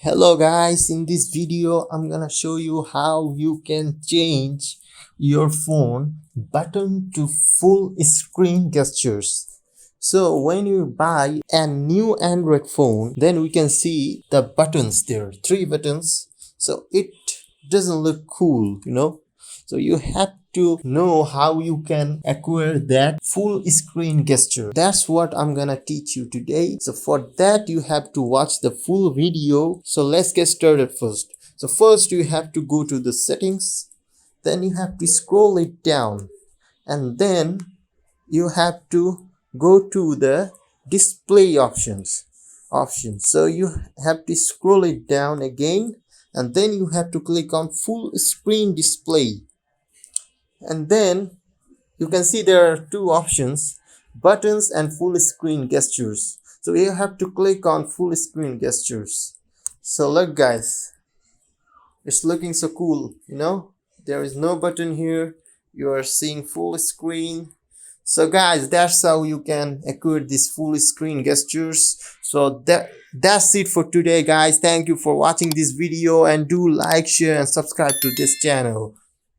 Hello guys, in this video I'm gonna show you how you can change your phone button to full screen gestures. So when you buy a new Android phone, then we can see the buttons there, three buttons. So it doesn't look cool. So you have to know how you can acquire that full screen gesture. That's what I'm gonna teach you today. So for that you have to watch the full video. So let's get started first. So first you have to go to the settings, then you have to scroll it down, and then you have to go to the display options. So you have to scroll it down again, and then you have to click on full screen display, and then you can see there are two options, buttons and full screen gestures. So you have to click on full screen gestures. So look guys, it's looking so cool. There is no button here, you are seeing full screen. So guys, that's how you can acquire these full screen gestures. So that's it for today guys. Thank you for watching this video, and do like, share and subscribe to this channel.